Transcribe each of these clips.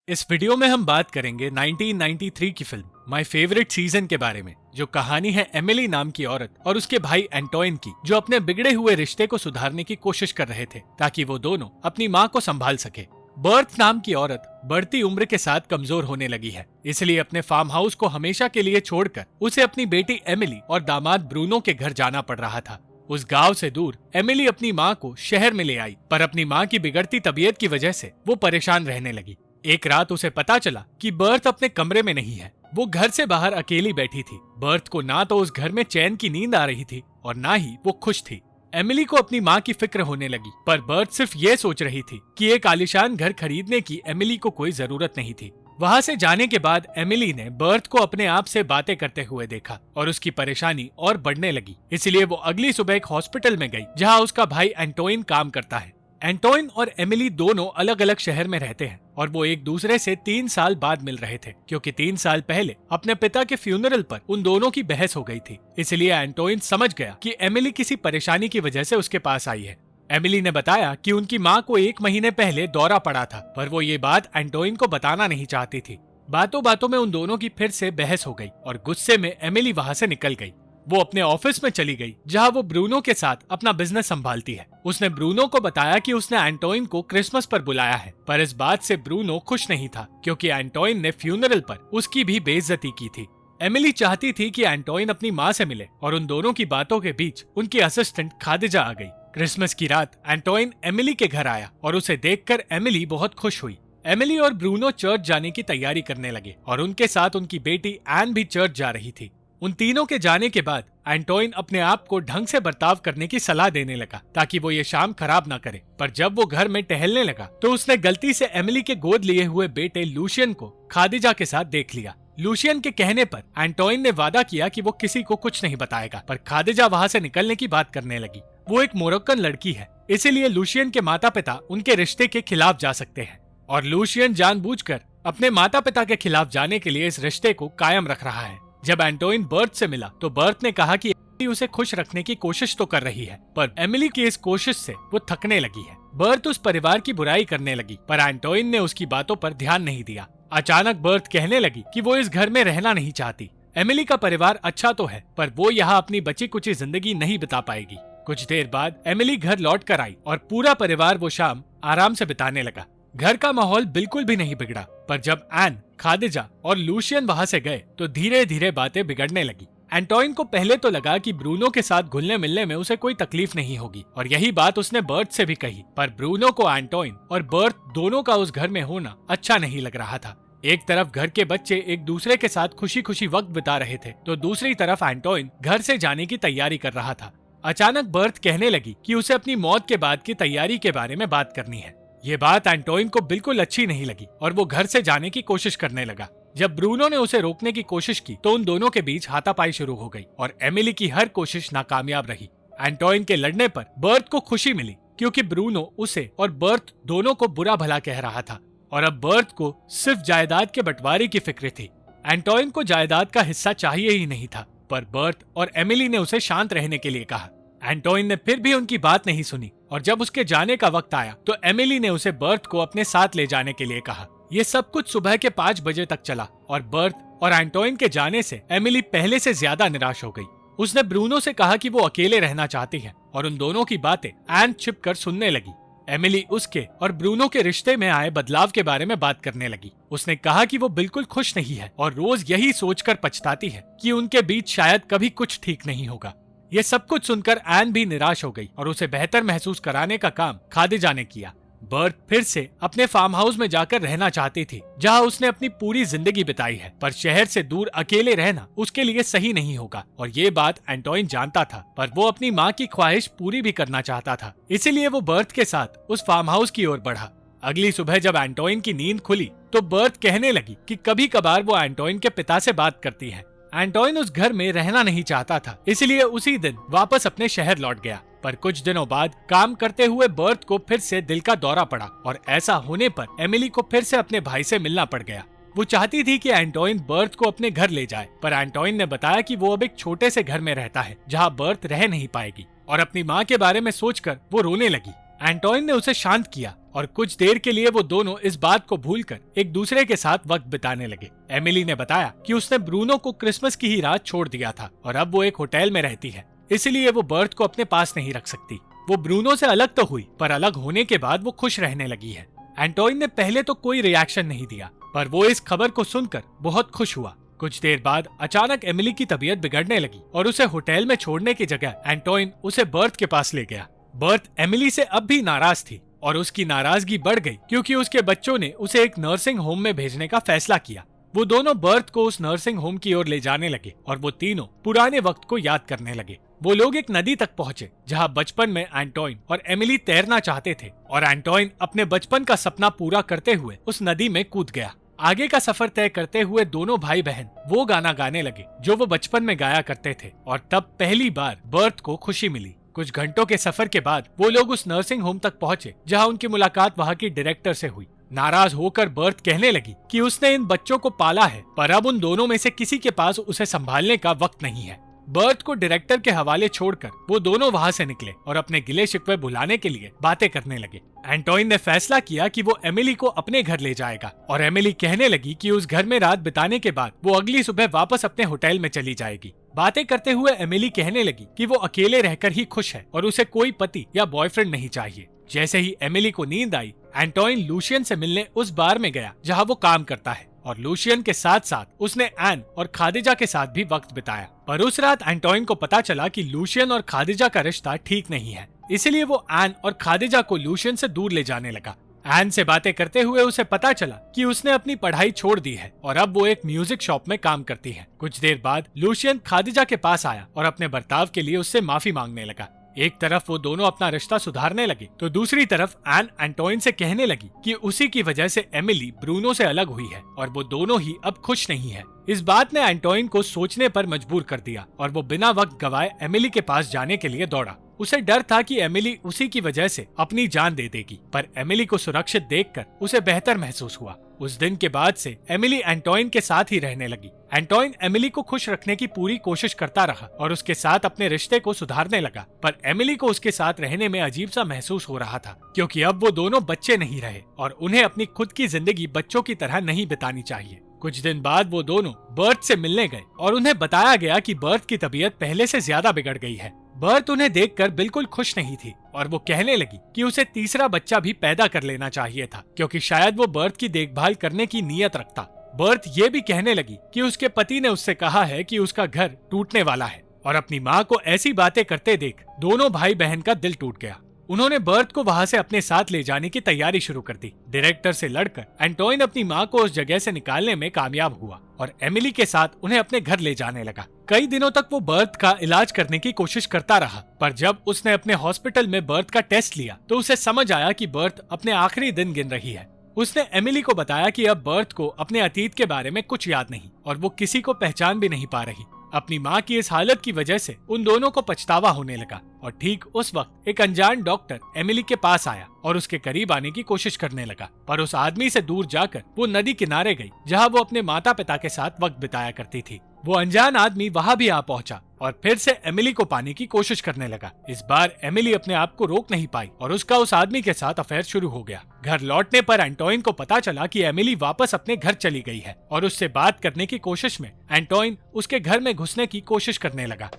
इस वीडियो में हम बात करेंगे 1993 की फिल्म माय फेवरेट सीजन के बारे में, जो कहानी है एमिली नाम की औरत और उसके भाई एंटोइन की, जो अपने बिगड़े हुए रिश्ते को सुधारने की कोशिश कर रहे थे ताकि वो दोनों अपनी माँ को संभाल सके। बर्थ नाम की औरत बढ़ती उम्र के साथ कमजोर होने लगी है, इसलिए अपने फार्म हाउस को हमेशा के लिए छोड़कर उसे अपनी बेटी एमिली और दामाद ब्रूनो के घर जाना पड़ रहा था। उस गांव से दूर एमिली अपनी माँ को शहर में ले आई, पर अपनी माँ की बिगड़ती तबीयत की वजह से वो परेशान रहने लगी। एक रात उसे पता चला कि बर्थ अपने कमरे में नहीं है। वो घर से बाहर अकेली बैठी थी। बर्थ को ना तो उस घर में चैन की नींद आ रही थी और ना ही वो खुश थी। एमिली को अपनी माँ की फिक्र होने लगी, पर बर्थ सिर्फ ये सोच रही थी कि एक आलीशान घर खरीदने की एमिली को कोई जरूरत नहीं थी। वहाँ से जाने के बाद एमिली ने बर्थ को अपने आप से बातें करते हुए देखा और उसकी परेशानी और बढ़ने लगी। इसलिए वो अगली सुबह एक हॉस्पिटल में गई जहाँ उसका भाई एंटोइन काम करता है। एंटोइन और एमिली दोनों अलग अलग शहर में रहते हैं और वो एक दूसरे से 3 साल बाद मिल रहे थे, क्योंकि 3 साल पहले अपने पिता के फ्यूनरल पर उन दोनों की बहस हो गई थी। इसलिए एंटोइन समझ गया कि एमिली किसी परेशानी की वजह से उसके पास आई है। एमिली ने बताया कि उनकी माँ को 1 महीने पहले दौरा पड़ा था, पर वो ये बात एंटोइन को बताना नहीं चाहती थी। बातों बातों में उन दोनों की फिर से बहस हो गई और गुस्से में एमिली वहाँ से निकल गई। वो अपने ऑफिस में चली गई जहाँ वो ब्रूनो के साथ अपना बिजनेस संभालती है। उसने ब्रूनो को बताया कि उसने एंटोइन को क्रिसमस पर बुलाया है, पर इस बात से ब्रूनो खुश नहीं था, क्योंकि एंटोइन ने फ्यूनरल पर उसकी भी बेइज्जती की थी। एमिली चाहती थी कि एंटोइन अपनी माँ से मिले और उन दोनों की बातों के बीच उनकी असिस्टेंट खादिजा आ गई। क्रिसमस की रात एंटोइन एमिली के घर आया और उसे देखकर एमिली बहुत खुश हुई। एमिली और ब्रूनो चर्च जाने की तैयारी करने लगे और उनके साथ उनकी बेटी एन भी चर्च जा रही थी। उन तीनों के जाने के बाद एंटोइन अपने आप को ढंग से बर्ताव करने की सलाह देने लगा ताकि वो ये शाम खराब ना करे। पर जब वो घर में टहलने लगा तो उसने गलती से एमिली के गोद लिए हुए बेटे लूशियन को खादिजा के साथ देख लिया। लूशियन के कहने पर एंटोइन ने वादा किया कि वो किसी को कुछ नहीं बताएगा, पर खादिजा वहाँ से निकलने की बात करने लगी। वो एक मोरक्कन लड़की है, इसीलिए लूशियन के माता पिता उनके रिश्ते के खिलाफ जा सकते हैं और लूशियन जानबूझकर अपने माता पिता के खिलाफ जाने के लिए इस रिश्ते को कायम रख रहा है। जब एंटोइन बर्थ से मिला तो बर्थ ने कहा कि एमिली उसे खुश रखने की कोशिश तो कर रही है, पर एमिली की इस कोशिश से वो थकने लगी है। बर्थ उस परिवार की बुराई करने लगी, पर एंटोइन ने उसकी बातों पर ध्यान नहीं दिया। अचानक बर्थ कहने लगी कि वो इस घर में रहना नहीं चाहती। एमिली का परिवार अच्छा तो है, पर वो यहाँ अपनी बची कुची जिंदगी नहीं बिता पाएगी। कुछ देर बाद एमिली घर लौट कर आई और पूरा परिवार वो शाम आराम से बिताने लगा। घर का माहौल बिल्कुल भी नहीं बिगड़ा, पर जब एन, खादिजा और लूशियन वहाँ से गए तो धीरे धीरे बातें बिगड़ने लगी। एंटोइन को पहले तो लगा कि ब्रूनो के साथ घुलने मिलने में उसे कोई तकलीफ नहीं होगी और यही बात उसने बर्थ से भी कही, पर ब्रूनो को एंटोइन और बर्थ दोनों का उस घर में होना अच्छा नहीं लग रहा था। एक तरफ घर के बच्चे एक दूसरे के साथ खुशी खुशी वक्त बिता रहे थे, तो दूसरी तरफ एंटोइन घर से जाने की तैयारी कर रहा था। अचानक बर्थ कहने लगी कि उसे अपनी मौत के बाद की तैयारी के बारे में बात करनी है। ये बात एंटोइन को बिल्कुल अच्छी नहीं लगी और वो घर से जाने की कोशिश करने लगा। जब ब्रूनो ने उसे रोकने की कोशिश की तो उन दोनों के बीच हाथापाई शुरू हो गई और एमिली की हर कोशिश नाकामयाब रही। एंटोइन के लड़ने पर बर्थ को खुशी मिली, क्योंकि ब्रूनो उसे और बर्थ दोनों को बुरा भला कह रहा था और अब बर्थ को सिर्फ जायदाद के बंटवारे की फिक्र थी। एंटोइन को जायदाद का हिस्सा चाहिए ही नहीं था, पर बर्थ और एमिली ने उसे शांत रहने के लिए कहा। एंटोइन ने फिर भी उनकी बात नहीं सुनी और जब उसके जाने का वक्त आया तो एमिली ने उसे बर्थ को अपने साथ ले जाने के लिए कहा। ये सब कुछ सुबह के 5 बजे तक चला और बर्थ और एंटोइन के जाने से एमिली पहले से ज्यादा निराश हो गई। उसने ब्रूनो से कहा कि वो अकेले रहना चाहती है और उन दोनों की बातें एन छिप कर सुनने लगी। एमिली उसके और ब्रूनो के रिश्ते में आए बदलाव के बारे में बात करने लगी। उसने कहा कि वो बिल्कुल खुश नहीं है और रोज यही सोचकर पछताती है कि उनके बीच शायद कभी कुछ ठीक नहीं होगा। ये सब कुछ सुनकर एन भी निराश हो गई और उसे बेहतर महसूस कराने का काम खादिजा ने किया। बर्थ फिर से अपने फार्म हाउस में जाकर रहना चाहती थी, जहां उसने अपनी पूरी जिंदगी बिताई है, पर शहर से दूर अकेले रहना उसके लिए सही नहीं होगा और ये बात एंटोइन जानता था, पर वो अपनी माँ की ख्वाहिश पूरी भी करना चाहता था। इसीलिए वो बर्थ के साथ उस फार्म हाउस की ओर बढ़ा। अगली सुबह जब एंटोइन की नींद खुली तो बर्थ कहने लगी कि कभी कभार वो एंटोइन के पिता से बात करती है। एंटोइन उस घर में रहना नहीं चाहता था, इसलिए उसी दिन वापस अपने शहर लौट गया। पर कुछ दिनों बाद काम करते हुए बर्थ को फिर से दिल का दौरा पड़ा और ऐसा होने पर एमिली को फिर से अपने भाई से मिलना पड़ गया। वो चाहती थी कि एंटोइन बर्थ को अपने घर ले जाए, पर एंटोइन ने बताया कि वो अब एक छोटे से घर में रहता है जहाँ बर्थ रह नहीं पाएगी और अपनी माँ के बारे में सोचकर वो रोने लगी। एंटोइन ने उसे शांत किया और कुछ देर के लिए वो दोनों इस बात को भूलकर एक दूसरे के साथ वक्त बिताने लगे। एमिली ने बताया कि उसने ब्रूनो को क्रिसमस की ही रात छोड़ दिया था और अब वो एक होटल में रहती है, इसलिए वो बर्थ को अपने पास नहीं रख सकती। वो ब्रूनो से अलग तो हुई, पर अलग होने के बाद वो खुश रहने लगी है। एंटोइन ने पहले तो कोई रिएक्शन नहीं दिया, पर वो इस खबर को सुनकर बहुत खुश हुआ। कुछ देर बाद अचानक एमिली की तबीयत बिगड़ने लगी और उसे होटल में छोड़ने की जगह एंटोइन उसे बर्थ के पास ले गया। बर्थ एमिली से अब भी नाराज थी और उसकी नाराजगी बढ़ गई क्योंकि उसके बच्चों ने उसे एक नर्सिंग होम में भेजने का फैसला किया। वो दोनों बर्थ को उस नर्सिंग होम की ओर ले जाने लगे और वो तीनों पुराने वक्त को याद करने लगे। वो लोग एक नदी तक पहुंचे जहां बचपन में एंटोइन और एमिली तैरना चाहते थे और एंटोइन अपने बचपन का सपना पूरा करते हुए उस नदी में कूद गया। आगे का सफर तय करते हुए दोनों भाई बहन वो गाना गाने लगे जो वो बचपन में गाया करते थे और तब पहली बार बर्थ को खुशी मिली। कुछ घंटों के सफर के बाद वो लोग उस नर्सिंग होम तक पहुंचे जहां उनकी मुलाकात वहां की डायरेक्टर से हुई। नाराज होकर बर्थ कहने लगी कि उसने इन बच्चों को पाला है, पर अब उन दोनों में से किसी के पास उसे संभालने का वक्त नहीं है। बर्थ को डायरेक्टर के हवाले छोड़कर वो दोनों वहां से निकले और अपने गिले शिकवे भुलाने के लिए बातें करने लगे। एंटोइन ने फैसला किया कि वो एमिली को अपने घर ले जाएगा और एमिली कहने लगी कि उस घर में रात बिताने के बाद वो अगली सुबह वापस अपने होटल में चली जाएगी। बातें करते हुए एमिली कहने लगी कि वो अकेले रहकर ही खुश है और उसे कोई पति या बॉयफ्रेंड नहीं चाहिए। जैसे ही एमिली को नींद आई, एंटोइन लूशियन से मिलने उस बार में गया जहां वो काम करता है और लूशियन के साथ साथ उसने एन और खादिजा के साथ भी वक्त बिताया। पर उस रात एंटोइन को पता चला कि लूशियन और खादिजा का रिश्ता ठीक नहीं है, इसलिए वो एन और खादिजा को लूशियन से दूर ले जाने लगा। एन से बातें करते हुए उसे पता चला कि उसने अपनी पढ़ाई छोड़ दी है और अब वो एक म्यूजिक शॉप में काम करती है। कुछ देर बाद लूशियन खादिजा के पास आया और अपने बर्ताव के लिए उससे माफी मांगने लगा। एक तरफ वो दोनों अपना रिश्ता सुधारने लगे तो दूसरी तरफ एन एंटोइन से कहने लगी कि उसी की वजह से एमिली ब्रूनो से अलग हुई है और वो दोनों ही अब खुश नहीं है। इस बात ने एंटोइन को सोचने पर मजबूर कर दिया और वो बिना वक्त गवाए एमिली के पास जाने के लिए दौड़ा। उसे डर था कि एमिली उसी की वजह से अपनी जान दे देगी, पर एमिली को सुरक्षित देखकर उसे बेहतर महसूस हुआ। उस दिन के बाद से एमिली एंटोइन के साथ ही रहने लगी। एंटोइन एमिली को खुश रखने की पूरी कोशिश करता रहा और उसके साथ अपने रिश्ते को सुधारने लगा, पर एमिली को उसके साथ रहने में अजीब सा महसूस हो रहा था क्योंकि अब वो दोनों बच्चे नहीं रहे और उन्हें अपनी खुद की जिंदगी बच्चों की तरह नहीं बितानी चाहिए। कुछ दिन बाद वो दोनों बर्थ से मिलने गए और उन्हें बताया गया कि बर्थ की तबीयत पहले से ज्यादा बिगड़ गई है। बर्थ उन्हें देखकर बिल्कुल खुश नहीं थी और वो कहने लगी कि उसे तीसरा बच्चा भी पैदा कर लेना चाहिए था क्योंकि शायद वो बर्थ की देखभाल करने की नीयत रखता। बर्थ ये भी कहने लगी कि उसके पति ने उससे कहा है कि उसका घर टूटने वाला है और अपनी माँ को ऐसी बातें करते देख दोनों भाई बहन का दिल टूट गया। उन्होंने बर्थ को वहां से अपने साथ ले जाने की तैयारी शुरू कर दी। डायरेक्टर से लड़कर एंटोइन अपनी माँ को उस जगह से निकालने में कामयाब हुआ और एमिली के साथ उन्हें अपने घर ले जाने लगा। कई दिनों तक वो बर्थ का इलाज करने की कोशिश करता रहा, पर जब उसने अपने हॉस्पिटल में बर्थ का टेस्ट लिया तो उसे समझ आया कि बर्थ अपने आखिरी दिन गिन रही है। उसने एमिली को बताया कि अब बर्थ को अपने अतीत के बारे में कुछ याद नहीं और वो किसी को पहचान भी नहीं पा रही। अपनी माँ की इस हालत की वजह से उन दोनों को पछतावा होने लगा और ठीक उस वक्त एक अनजान डॉक्टर एमिली के पास आया और उसके करीब आने की कोशिश करने लगा, पर उस आदमी से दूर जाकर वो नदी किनारे गई जहाँ वो अपने माता पिता के साथ वक्त बिताया करती थी। वो अनजान आदमी वहाँ भी आ पहुँचा और फिर से एमिली को पाने की कोशिश करने लगा। इस बार एमिली अपने आप को रोक नहीं पाई और उसका उस आदमी के साथ अफेयर शुरू हो गया। घर लौटने पर एंटोइन को पता चला कि एमिली वापस अपने घर चली गई है और उससे बात करने की कोशिश में एंटोइन उसके घर में घुसने की कोशिश करने लगा।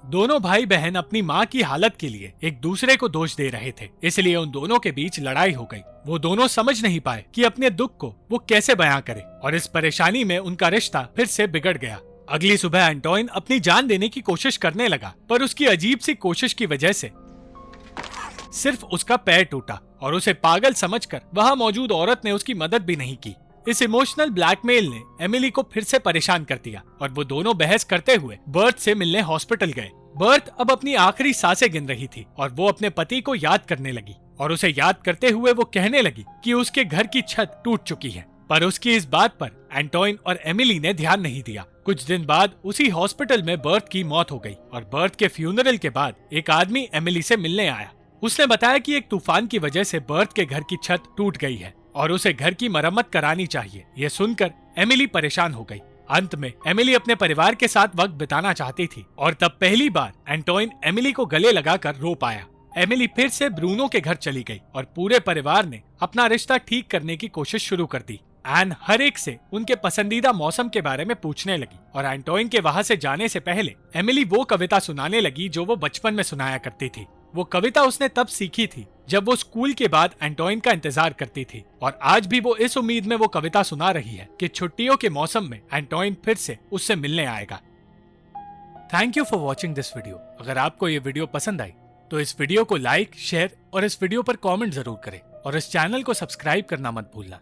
दोनों भाई बहन अपनी माँ की हालत के लिए एक दूसरे को दोष दे रहे थे, इसलिए उन दोनों के बीच लड़ाई हो गई। वो दोनों समझ नहीं पाए कि अपने दुख को वो कैसे बयां करे और इस परेशानी में उनका रिश्ता फिर से बिगड़ गया। अगली सुबह एंटोइन अपनी जान देने की कोशिश करने लगा, पर उसकी अजीब सी कोशिश की वजह से सिर्फ उसका पैर टूटा और उसे पागल समझकर वहाँ मौजूद औरत ने उसकी मदद भी नहीं की। इस इमोशनल ब्लैकमेल ने एमिली को फिर से परेशान कर दिया और वो दोनों बहस करते हुए बर्थ से मिलने हॉस्पिटल गए। बर्थ अब अपनी आखिरी सांसें गिन रही थी और वो अपने पति को याद करने लगी और उसे याद करते हुए वो कहने लगी कि उसके घर की छत टूट चुकी है, पर उसकी इस बात पर एंटोइन और एमिली ने ध्यान नहीं दिया। कुछ दिन बाद उसी हॉस्पिटल में बर्थ की मौत हो गई और बर्थ के फ्यूनरल के बाद एक आदमी एमिली से मिलने आया। उसने बताया कि एक तूफान की वजह से बर्थ के घर की छत टूट गई है और उसे घर की मरम्मत करानी चाहिए। यह सुनकर एमिली परेशान हो गई। अंत में एमिली अपने परिवार के साथ वक्त बिताना चाहती थी और तब पहली बार एंटोइन एमिली को गले लगाकर रो पाया। एमिली फिर से ब्रूनो के घर चली गई और पूरे परिवार ने अपना रिश्ता ठीक करने की कोशिश शुरू कर दी। एन हर एक से उनके पसंदीदा मौसम के बारे में पूछने लगी और एंटोइन के वहां से जाने से पहले एमिली वो कविता सुनाने लगी जो वो बचपन में सुनाया करती थी। वो कविता उसने तब सीखी थी जब वो स्कूल के बाद एंटोइन का इंतजार करती थी, और आज भी वो इस उम्मीद में वो कविता सुना रही है कि छुट्टियों के मौसम में एंटोइन फिर से उससे मिलने आएगा। Thank you for watching this video. अगर आपको ये वीडियो पसंद आई तो इस वीडियो को लाइक, शेयर और इस वीडियो पर कमेंट जरूर करें और इस चैनल को सब्सक्राइब करना मत भूलना।